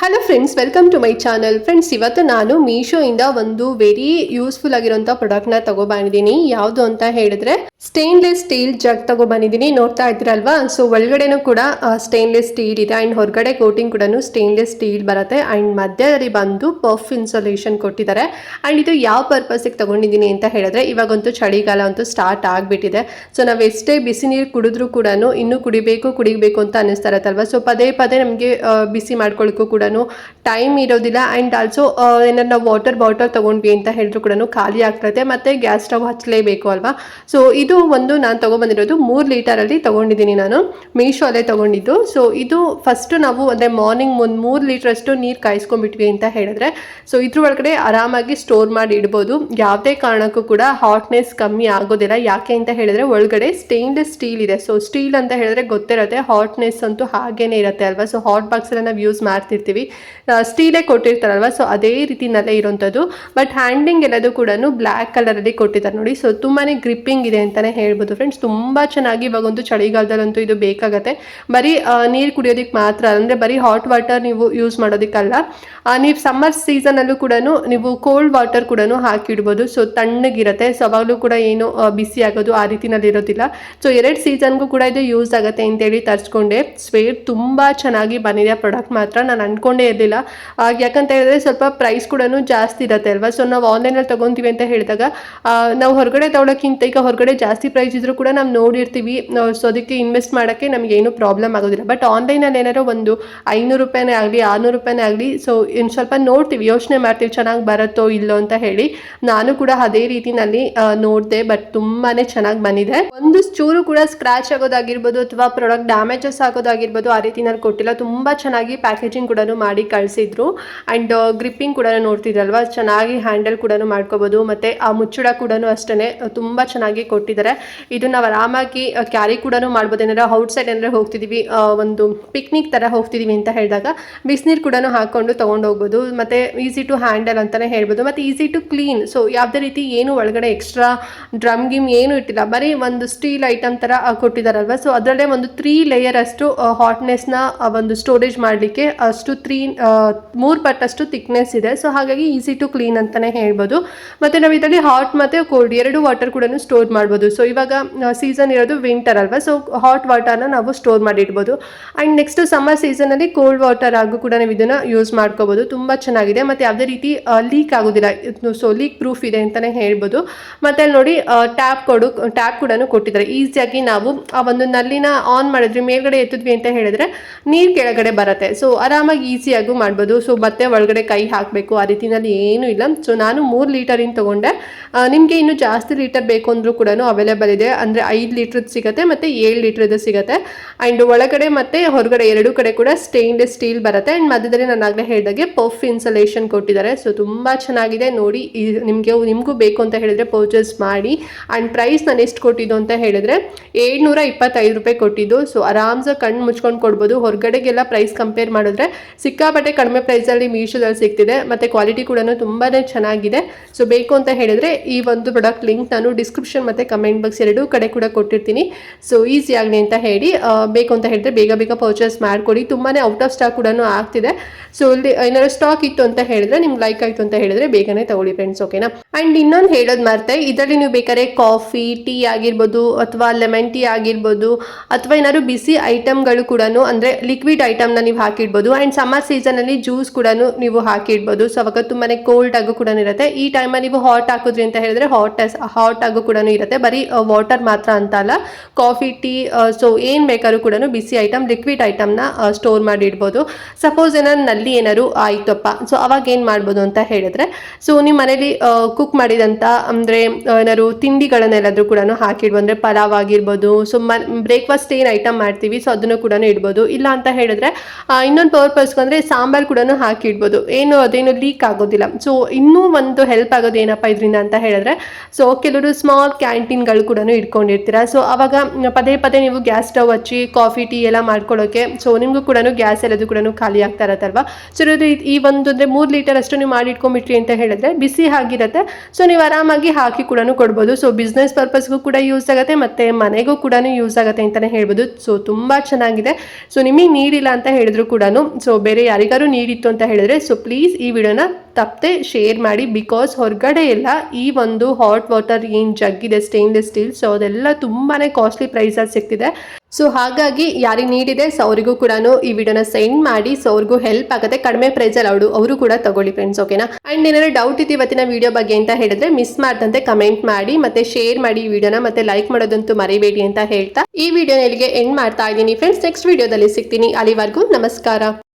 Hello friends, welcome to my channel. Friends, ಇವತ್ತು ನಾನು ಮೀಶೋಯಿಂದ ಒಂದು ವೆರಿ ಯೂಸ್ಫುಲ್ ಆಗಿರೋಂಥ ಪ್ರಾಡಕ್ಟ್ನ ತಗೊಬಂದಿದ್ದೀನಿ. ಯಾವುದು ಅಂತ ಹೇಳಿದ್ರೆ ಸ್ಟೇನ್ಲೆಸ್ ಸ್ಟೀಲ್ ಜಗ್ ತಗೊಬಂದಿದ್ದೀನಿ. ನೋಡ್ತಾ ಇದ್ದೀರಲ್ವಾ? ಸೊ ಒಳಗಡೆನೂ ಕೂಡ ಸ್ಟೇನ್ಲೆಸ್ ಸ್ಟೀಲ್ ಇದೆ ಅಂಡ್ ಹೊರಗಡೆ ಕೋಟಿಂಗ್ ಕೂಡ ಸ್ಟೇನ್ಲೆಸ್ ಸ್ಟೀಲ್ ಬರುತ್ತೆ ಅಂಡ್ ಮಧ್ಯದಲ್ಲಿ ಬಂದು ಪಫ್ ಇನ್ಸುಲೇಷನ್ ಕೊಟ್ಟಿದ್ದಾರೆ. ಅಂಡ್ ಇದು ಯಾವ ಪರ್ಪಸ್ಗೆ ತಗೊಂಡಿದ್ದೀನಿ ಅಂತ ಹೇಳಿದ್ರೆ, ಇವಾಗಂತೂ ಚಳಿಗಾಲ ಅಂತೂ ಸ್ಟಾರ್ಟ್ ಆಗಿಬಿಟ್ಟಿದೆ. ಸೊ ನಾವು ಎಷ್ಟೇ ಬಿಸಿ ನೀರು ಕುಡಿದ್ರೂ ಕೂಡ ಇನ್ನೂ ಕುಡಿಬೇಕು ಅಂತ ಅನ್ನಿಸ್ತಾ ಇರತ್ತಲ್ವಾ? ಸೊ ಪದೇ ಪದೇ ನಮಗೆ ಬಿಸಿ ಮಾಡ್ಕೊಳ್ಳೋಕ್ಕೂ ಕೂಡ ಟೈಮ್ ಇರೋದಿಲ್ಲ ಅಂಡ್ ಆಲ್ಸೋ ಏನಾದ್ರು ನಾವು ವಾಟರ್ ಬಾಟಲ್ ತಗೊಂಡ್ವಿ ಅಂತ ಹೇಳಿದ್ರು ಕೂಡ ಖಾಲಿ ಆಗ್ತದೆ, ಮತ್ತೆ ಗ್ಯಾಸ್ ಸ್ಟವ್ ಹಚ್ಚಲೇಬೇಕು ಅಲ್ವಾ? ಸೊ ಇದು ಒಂದು ನಾನು ತಗೊಂಡ್ಬಂದಿರೋದು 3 ಲೀಟರಲ್ಲಿ ತಗೊಂಡಿದ್ದೀನಿ. ನಾನು ಮೀಶೋ ಅಲ್ಲೇ ತಗೊಂಡಿದ್ದು. ಸೊ ಇದು ಫಸ್ಟ್ ನಾವು ಅಂದರೆ ಮಾರ್ನಿಂಗ್ ಒಂದು 3 ಲೀಟ್ರಷ್ಟು ನೀರು ಕಾಯಿಸ್ಕೊಂಡ್ಬಿಟ್ವಿ ಅಂತ ಹೇಳಿದ್ರೆ, ಸೊ ಇದ್ರ ಒಳಗಡೆ ಆರಾಮಾಗಿ ಸ್ಟೋರ್ ಮಾಡಿ ಇಡ್ಬೋದು. ಯಾವುದೇ ಕಾರಣಕ್ಕೂ ಕೂಡ ಹಾಟ್ನೆಸ್ ಕಮ್ಮಿ ಆಗೋದಿಲ್ಲ. ಯಾಕೆ ಅಂತ ಹೇಳಿದ್ರೆ ಒಳಗಡೆ ಸ್ಟೇನ್ಲೆಸ್ ಸ್ಟೀಲ್ ಇದೆ. ಸೊ ಸ್ಟೀಲ್ ಅಂತ ಹೇಳಿದ್ರೆ ಗೊತ್ತಿರುತ್ತೆ, ಹಾಟ್ನೆಸ್ ಅಂತೂ ಹಾಗೇನೆ ಇರುತ್ತೆ ಅಲ್ವಾ? ಸೊ ಹಾಟ್ ಬಾಕ್ಸ್ ಎಲ್ಲ ನಾವು ಯೂಸ್ ಮಾಡ್ತಿರ್ತೀವಿ, ಸ್ಟೀಲೇ ಕೊಟ್ಟಿರ್ತಾರಲ್ವ. ಸೊ ಅದೇ ರೀತಿನಲ್ಲೇ ಇರೋಂಥದ್ದು. ಬಟ್ ಹ್ಯಾಂಡ್ಲಿಂಗ್ ಎಲ್ಲದು ಕೂಡ ಬ್ಲ್ಯಾಕ್ ಕಲರಲ್ಲಿ ಕೊಟ್ಟಿದ್ದಾರೆ ನೋಡಿ. ಸೊ ತುಂಬಾ ಗ್ರಿಪ್ಪಿಂಗ್ ಇದೆ ಅಂತಲೇ ಹೇಳ್ಬೋದು ಫ್ರೆಂಡ್ಸ್. ತುಂಬ ಚೆನ್ನಾಗಿ ಇವಾಗಂತೂ ಚಳಿಗಾಲದಲ್ಲಂತೂ ಇದು ಬೇಕಾಗತ್ತೆ. ಬರೀ ನೀರು ಕುಡಿಯೋದಕ್ಕೆ ಮಾತ್ರ, ಅಂದರೆ ಬರೀ ಹಾಟ್ ವಾಟರ್ ನೀವು ಯೂಸ್ ಮಾಡೋದಕ್ಕಲ್ಲ. ನೀವು ಸಮ್ಮರ್ ಸೀಸನಲ್ಲೂ ಕೂಡ ನೀವು ಕೋಲ್ಡ್ ವಾಟರ್ ಕೂಡ ಹಾಕಿಡ್ಬೋದು. ಸೊ ತಣ್ಣಗಿರುತ್ತೆ. ಸೊ ಅವಾಗಲೂ ಕೂಡ ಏನು ಬಿಸಿ ಆಗೋದು ಆ ರೀತಿನಲ್ಲಿ ಇರೋದಿಲ್ಲ. ಸೊ 2 ಸೀಸನ್ಗೂ ಕೂಡ ಇದು ಯೂಸ್ ಆಗುತ್ತೆ ಅಂತೇಳಿ ತರಿಸ್ಕೊಂಡೆ. ಸ್ವೇರ್ ತುಂಬ ಚೆನ್ನಾಗಿ ಬಂದಿದೆ ಪ್ರಾಡಕ್ಟ್ ಮಾತ್ರ. ನಾನು ಅಂದ್ಕೊಂಡೇ ಇರಲಿಲ್ಲ. ಯಾಕಂತ ಹೇಳಿದ್ರೆ ಸ್ವಲ್ಪ ಪ್ರೈಸ್ ಕೂಡ ಜಾಸ್ತಿ ಇರುತ್ತೆ ಅಲ್ವಾ? ಸೊ ನಾವು ಆನ್ಲೈನಲ್ಲಿ ತೊಗೊತೀವಿ ಅಂತ ಹೇಳಿದಾಗ ನಾವು ಹೊರಗಡೆ ತೊಗೊಳಕ್ಕಿಂತ ಈಗ ಹೊರಗಡೆ ಜಾಸ್ತಿ ಪ್ರೈಸ್ ಇದ್ರೂ ಕೂಡ ನಾವು ನೋಡಿರ್ತೀವಿ. ಸೊ ಅದಕ್ಕೆ ಇನ್ವೆಸ್ಟ್ ಮಾಡೋಕ್ಕೆ ನಮಗೆ ಏನೂ ಪ್ರಾಬ್ಲಮ್ ಆಗೋದಿಲ್ಲ. ಬಟ್ ಆನ್ಲೈನಲ್ಲಿ ಏನಾದ್ರು ಒಂದು 500 ರೂಪಾಯಿನೇ ಆಗಲಿ 600 ರೂಪಾಯಿನೇ ಆಗಲಿ, ಸೊ ಇನ್ನು ಸ್ವಲ್ಪ ನೋಡ್ತೀವಿ, ಯೋಚನೆ ಮಾಡ್ತೀವಿ ಚೆನ್ನಾಗಿ ಬರುತ್ತೋ ಇಲ್ಲೋ ಅಂತ ಹೇಳಿ. ನಾನು ಕೂಡ ಅದೇ ರೀತಿನಲ್ಲಿ ನೋಡಿದೆ. ಬಟ್ ತುಂಬಾ ಚೆನ್ನಾಗಿ ಬಂದಿದೆ. ಒಂದು ಚೂರು ಕೂಡ ಸ್ಕ್ರಾಚ್ ಆಗೋದಾಗಿರ್ಬೋದು ಅಥವಾ ಪ್ರಾಡಕ್ಟ್ ಡ್ಯಾಮೇಜಸ್ ಆಗೋದಾಗಿರ್ಬೋದು ಆ ರೀತಿನಲ್ಲಿ ಕೊಟ್ಟಿಲ್ಲ. ತುಂಬ ಚೆನ್ನಾಗಿ ಪ್ಯಾಕೇಜಿಂಗ್ ಕೂಡ ಮಾಡಿ ಕಳಿಸಿದ್ರು. ಆ್ಯಂಡ್ ಗ್ರಿಪ್ಪಿಂಗ್ ಕೂಡ ನೋಡ್ತಿದ್ರಲ್ವ, ಚೆನ್ನಾಗಿ ಹ್ಯಾಂಡಲ್ ಕೂಡ ಮಾಡ್ಕೋಬೋದು. ಮತ್ತು ಆ ಮುಚ್ಚಳ ಕೂಡ ಅಷ್ಟೇ ತುಂಬ ಚೆನ್ನಾಗಿ ಕೊಟ್ಟಿದ್ದಾರೆ. ಇದು ನಾವು ಆರಾಮಾಗಿ ಕ್ಯಾರಿ ಕೂಡ ಮಾಡ್ಬೋದು. ಏನಾರ ಔಟ್ಸೈಡ್ ಏನಾರ ಹೋಗ್ತಿದ್ದೀವಿ, ಒಂದು ಪಿಕ್ನಿಕ್ ಥರ ಹೋಗ್ತಿದ್ದೀವಿ ಅಂತ ಹೇಳಿದಾಗ ಬಿಸಿನೀರು ಕೂಡ ಹಾಕ್ಕೊಂಡು ತೊಗೊಂಡು ಹೋಗ್ಬೋದು. ಮತ್ತು ಈಸಿ ಟು ಹ್ಯಾಂಡಲ್ ಅಂತಲೇ ಹೇಳ್ಬೋದು. ಮತ್ತು ಈಸಿ ಟು ಕ್ಲೀನ್. ಸೊ ಯಾವುದೇ ರೀತಿ ಏನು ಒಳಗಡೆ ಎಕ್ಸ್ಟ್ರಾ ಡ್ರಮ್ ಗಿಮ್ ಏನೂ ಇಟ್ಟಿಲ್ಲ, ಬರೀ ಒಂದು ಸ್ಟೀಲ್ ಐಟಮ್ ಥರ ಕೊಟ್ಟಿದ್ದಾರಲ್ವ. ಸೊ ಅದರಲ್ಲೇ ಒಂದು 3 ಲೇಯರ್ ಅಷ್ಟು ಹಾಟ್ನೆಸ್ನ ಒಂದು ಸ್ಟೋರೇಜ್ ಮಾಡಲಿಕ್ಕೆ ಅಷ್ಟು 3 ಪಟ್ಟಷ್ಟು ಥಿಕ್ನೆಸ್ ಇದೆ. ಸೊ ಹಾಗಾಗಿ ಈಸಿ ಟು ಕ್ಲೀನ್ ಅಂತಲೇ ಹೇಳ್ಬೋದು. ಮತ್ತು ನಾವು ಇದರಲ್ಲಿ ಹಾಟ್ ಮತ್ತು ಕೋಲ್ಡ್ 2 ವಾಟರ್ ಕೂಡ ಸ್ಟೋರ್ ಮಾಡ್ಬೋದು. ಸೊ ಇವಾಗ ಸೀಸನ್ ಇರೋದು ವಿಂಟರ್ ಅಲ್ವಾ? ಸೊ ಹಾಟ್ ವಾಟರ್ನ ನಾವು ಸ್ಟೋರ್ ಮಾಡಿ ಇಡ್ಬೋದು. ಆ್ಯಂಡ್ ನೆಕ್ಸ್ಟ್ ಸಮ್ಮರ್ ಸೀಸನಲ್ಲಿ ಕೋಲ್ಡ್ ವಾಟರ್ ಆಗು ಕೂಡ ನಾವು ಇದನ್ನು ಯೂಸ್ ಮಾಡ್ಕೋಬೋದು. ತುಂಬ ಚೆನ್ನಾಗಿದೆ. ಮತ್ತು ಯಾವುದೇ ರೀತಿ ಲೀಕ್ ಆಗೋದಿಲ್ಲ. ಸೊ ಲೀಕ್ ಪ್ರೂಫ್ ಇದೆ ಅಂತಲೇ ಹೇಳ್ಬೋದು. ಮತ್ತು ಅಲ್ಲಿ ನೋಡಿ ಟ್ಯಾಪ್ ಕೂಡ ಕೊಟ್ಟಿದ್ದಾರೆ. ಈಸಿಯಾಗಿ ನಾವು ಆ ಒಂದು ನಲ್ಲಿನ ಆನ್ ಮಾಡಿದ್ವಿ, ಮೇಲ್ಗಡೆ ಎತ್ತಿದ್ವಿ ಅಂತ ಹೇಳಿದ್ರೆ ನೀರು ಕೆಳಗಡೆ ಬರುತ್ತೆ. ಸೊ ಆರಾಮಾಗಿ ಈಸಿಯಾಗೂ ಮಾಡ್ಬೋದು. ಸೊ ಮತ್ತೆ ಒಳಗಡೆ ಕೈ ಹಾಕಬೇಕು ಆ ರೀತಿನಲ್ಲಿ ಏನೂ ಇಲ್ಲ. ಸೊ ನಾನು 3 ಲೀಟರಿಂದ ತೊಗೊಂಡೆ. ನಿಮಗೆ ಇನ್ನೂ ಜಾಸ್ತಿ ಲೀಟರ್ ಬೇಕು ಅಂದರೂ ಕೂಡ ಅವೈಲೇಬಲ್ ಇದೆ. ಅಂದರೆ 5 ಲೀಟ್ರದ್ದು ಸಿಗುತ್ತೆ ಮತ್ತು 7 ಲೀಟ್ರದ್ದು ಸಿಗುತ್ತೆ. ಆ್ಯಂಡ್ ಒಳಗಡೆ ಮತ್ತು ಹೊರಗಡೆ 2 ಕಡೆ ಕೂಡ ಸ್ಟೇನ್ಲೆಸ್ ಸ್ಟೀಲ್ ಬರುತ್ತೆ. ಆ್ಯಂಡ್ ಮಧ್ಯದಲ್ಲಿ ನಾನು ಆಗಲೇ ಹೇಳಿದಾಗೆ ಪಫ್ ಇನ್ಸುಲೇಷನ್ ಕೊಟ್ಟಿದ್ದಾರೆ. ಸೊ ತುಂಬ ಚೆನ್ನಾಗಿದೆ ನೋಡಿ. ನಿಮಗೂ ಬೇಕು ಅಂತ ಹೇಳಿದರೆ ಪರ್ಚೇಸ್ ಮಾಡಿ. ಆ್ಯಂಡ್ ಪ್ರೈಸ್ ನಾನು ಎಷ್ಟು ಕೊಟ್ಟಿದ್ದು ಅಂತ ಹೇಳಿದ್ರೆ 725 ರೂಪಾಯಿ ಕೊಟ್ಟಿದ್ದು. ಸೊ ಆರಾಮ್ಸೆ ಕಣ್ಣು ಮುಚ್ಕೊಂಡು ಕೊಡ್ಬೋದು. ಹೊರಗಡೆಗೆಲ್ಲ ಪ್ರೈಸ್ ಕಂಪೇರ್ ಮಾಡಿದ್ರೆ ಸಿಕ್ಕಾಪಟ್ಟೆ ಕಡಿಮೆ ಪ್ರೈಸಲ್ಲಿ ಮೀಶೋದಲ್ಲಿ ಸಿಗ್ತಿದೆ. ಮತ್ತು ಕ್ವಾಲಿಟಿ ಕೂಡ ತುಂಬಾ ಚೆನ್ನಾಗಿದೆ. ಸೊ ಬೇಕು ಅಂತ ಹೇಳಿದರೆ ಈ ಒಂದು ಪ್ರಾಡಕ್ಟ್ ಲಿಂಕ್ ನಾನು ಡಿಸ್ಕ್ರಿಪ್ಷನ್ ಮತ್ತು ಕಮೆಂಟ್ ಬಾಕ್ಸ್ 2 ಕಡೆ ಕೂಡ ಕೊಟ್ಟಿರ್ತೀನಿ. ಸೊ ಈಸಿ ಆಗಲಿ ಅಂತ ಹೇಳಿ ಬೇಕು ಅಂತ ಹೇಳಿದ್ರೆ ಬೇಗ ಪರ್ಚೇಸ್ ಮಾಡ್ಕೊಳ್ಳಿ. ತುಂಬಾ ಔಟ್ ಆಫ್ ಸ್ಟಾಕ್ ಕೂಡ ಆಗ್ತಿದೆ. ಸೊ ಇಲ್ಲಿ ಏನಾದ್ರು ಸ್ಟಾಕ್ ಇತ್ತು ಅಂತ ಹೇಳಿದ್ರೆ ನಿಮ್ಗೆ ಲೈಕ್ ಆಯಿತು ಅಂತ ಹೇಳಿದ್ರೆ ಬೇಗನೆ ತಗೊಳ್ಳಿ ಫ್ರೆಂಡ್ಸ್, ಓಕೆನಾ? ಆ್ಯಂಡ್ ಇನ್ನೊಂದು ಹೇಳೋದು ಮರ್ತೆ, ಇದರಲ್ಲಿ ನೀವು ಬೇಕಾದ್ರೆ ಕಾಫಿ ಟೀ ಆಗಿರ್ಬೋದು ಅಥವಾ ಲೆಮನ್ ಟೀ ಆಗಿರ್ಬೋದು ಅಥವಾ ಏನಾದ್ರು ಬಿಸಿ ಐಟಮ್ಗಳು ಕೂಡ ಅಂದರೆ ಲಿಕ್ವಿಡ್ ಐಟಮ್ನ ನೀವು ಹಾಕಿಡ್ಬೋದು. ಆ್ಯಂಡ್ ಸಮ್ಮರ್ ಸೀಸನಲ್ಲಿ ಜ್ಯೂಸ್ ಕೂಡ ನೀವು ಹಾಕಿಡ್ಬೋದು. ಸೊ ಅವಾಗ ತುಂಬಾ ಕೋಲ್ಡ್ ಆಗು ಕೂಡ ಇರುತ್ತೆ. ಈ ಟೈಮಲ್ಲಿ ನೀವು ಹಾಟ್ ಹಾಕಿದ್ರಿ ಅಂತ ಹೇಳಿದ್ರೆ ಹಾಟ್ ಆಗು ಕೂಡ ಇರುತ್ತೆ. ಬರೀ ವಾಟರ್ ಮಾತ್ರ ಅಂತ ಅಲ್ಲ, ಕಾಫಿ ಟೀ ಸೊ ಏನು ಬೇಕಾದ್ರೂ ಕೂಡ ಬಿಸಿ ಐಟಮ್ ಲಿಕ್ವಿಡ್ ಐಟಮ್ನ ಸ್ಟೋರ್ ಮಾಡಿ ಇಡ್ಬೋದು. ಸಪೋಸ್ ಏನಾದ್ರು ನಲ್ಲಿ ಏನಾದ್ರು ಆಯ್ತಪ್ಪ, ಸೊ ಅವಾಗ ಏನು ಮಾಡ್ಬೋದು ಅಂತ ಹೇಳಿದ್ರೆ, ಸೊ ನಿಮ್ಮ ಮನೇಲಿ ಕುಕ್ ಮಾಡಿದಂಥ ಅಂದರೆ ಏನಾದ್ರು ತಿಂಡಿಗಳನ್ನೆಲ್ಲಾದ್ರೂ ಕೂಡ ಹಾಕಿಡ್ಬೋದು. ಅಂದರೆ ಪಲಾವ್ ಆಗಿರ್ಬೋದು. ಸೊ ಬ್ರೇಕ್ಫಾಸ್ಟ್ ಏನು ಐಟಮ್ ಮಾಡ್ತೀವಿ ಸೊ ಅದನ್ನು ಕೂಡ ಇಡ್ಬೋದು. ಇಲ್ಲ ಅಂತ ಹೇಳಿದ್ರೆ ಇನ್ನೊಂದು ಪರ್ಪಸ್ಗೆ ಅಂದರೆ ಸಾಂಬಾರು ಕೂಡ ಹಾಕಿಡ್ಬೋದು. ಅದೇನು ಲೀಕ್ ಆಗೋದಿಲ್ಲ. ಸೊ ಇನ್ನೂ ಒಂದು ಹೆಲ್ಪ್ ಆಗೋದು ಏನಪ್ಪ ಇದರಿಂದ ಅಂತ ಹೇಳಿದ್ರೆ, ಸೊ ಕೆಲವರು ಸ್ಮಾಲ್ ಕ್ಯಾಂಟೀನ್ಗಳು ಕೂಡ ಇಟ್ಕೊಂಡಿರ್ತೀರ. ಸೊ ಅವಾಗ ಪದೇ ನೀವು ಗ್ಯಾಸ್ ಸ್ಟವ್ ಹಚ್ಚಿ ಕಾಫಿ ಟೀ ಎಲ್ಲ ಮಾಡ್ಕೊಳ್ಳೋಕೆ ಸೊ ನಿಮಗೂ ಕೂಡ ಗ್ಯಾಸ್ ಎಲ್ಲದು ಕೂಡ ಖಾಲಿ ಆಗ್ತಾ ಇರತ್ತಲ್ವಾ? ಸೊ ಈ ಒಂದು ಅಂದರೆ 3 ಲೀಟರ್ ಅಷ್ಟು ನೀವು ಮಾಡಿ ಇಟ್ಕೊಂಡ್ಬಿಟ್ರಿ ಅಂತ ಹೇಳಿದ್ರೆ ಬಿಸಿ ಆಗಿರುತ್ತೆ. ಸೊ ನೀವು ಆರಾಮಾಗಿ ಹಾಕಿ ಕೂಡ ಕೊಡ್ಬೋದು. ಸೊ ಬಿಸ್ನೆಸ್ ಪರ್ಪಸ್ಗೂ ಕೂಡ ಯೂಸ್ ಆಗುತ್ತೆ ಮತ್ತು ಮನೆಗೂ ಕೂಡ ಯೂಸ್ ಆಗುತ್ತೆ ಅಂತಲೇ ಹೇಳ್ಬೋದು. ಸೊ ತುಂಬ ಚೆನ್ನಾಗಿದೆ. ಸೊ ನಿಮಗೆ ನೀಡಿಲ್ಲ ಅಂತ ಹೇಳಿದ್ರು ಕೂಡ ಸೊ ಬೇರೆ ಯಾರಿಗಾರು ನೀಡಿತ್ತು ಅಂತ ಹೇಳಿದ್ರೆ ಸೊ ಪ್ಲೀಸ್ ಈ ವಿಡಿಯೋನ ತಪ್ಪದೆ ಶೇರ್ ಮಾಡಿ. ಬಿಕಾಸ್ ಹೊರಗಡೆ ಎಲ್ಲ ಈ ಒಂದು ಹಾಟ್ ವಾಟರ್ ಏನು ಜಗ್ ಇದೆ ಸ್ಟೇನ್ಲೆಸ್ ಸ್ಟೀಲ್, ಸೊ ಅದೆಲ್ಲ ತುಂಬಾನೇ ಕಾಸ್ಟ್ಲಿ ಪ್ರೈಸಲ್ಲಿ ಸಿಗ್ತಿದೆ. ಸೊ ಹಾಗಾಗಿ ಯಾರಿಗೆ ನೀಡಿದೆ ಸೊ ಅವರಿಗೂ ಕೂಡ ಈ ವಿಡಿಯೋನ ಸೆಂಡ್ ಮಾಡಿ. ಸೊ ಅವ್ರಿಗೂ ಹೆಲ್ಪ್ ಆಗುತ್ತೆ, ಕಡಿಮೆ ಪ್ರೈಸಲ್ಲಿ ಅವರು ಕೂಡ ತಗೊಳ್ಳಿ ಫ್ರೆಂಡ್ಸ್, ಓಕೆನಾ. ಅಂಡ್ ಏನಾದ್ರು ಡೌಟ್ ಇತ್ತು ಇವತ್ತಿನ ವಿಡಿಯೋ ಬಗ್ಗೆ ಅಂತ ಹೇಳಿದ್ರೆ ಮಿಸ್ ಮಾಡ್ದಂತೆ ಕಮೆಂಟ್ ಮಾಡಿ, ಮತ್ತೆ ಶೇರ್ ಮಾಡಿ ಈ ವಿಡಿಯೋನ, ಮತ್ತೆ ಲೈಕ್ ಮಾಡೋದಂತೂ ಮರಿಬೇಡಿ ಅಂತ ಹೇಳ್ತಾ ಈ ವಿಡಿಯೋನ ಇಲ್ಲಿಗೆ ಎಂಡ್ ಮಾಡ್ತಾ ಇದ್ದೀನಿ ಫ್ರೆಂಡ್ಸ್. ನೆಕ್ಸ್ಟ್ ವಿಡಿಯೋದಲ್ಲಿ ಸಿಗ್ತೀನಿ, ಅಲ್ಲಿವರೆಗೂ ನಮಸ್ಕಾರ.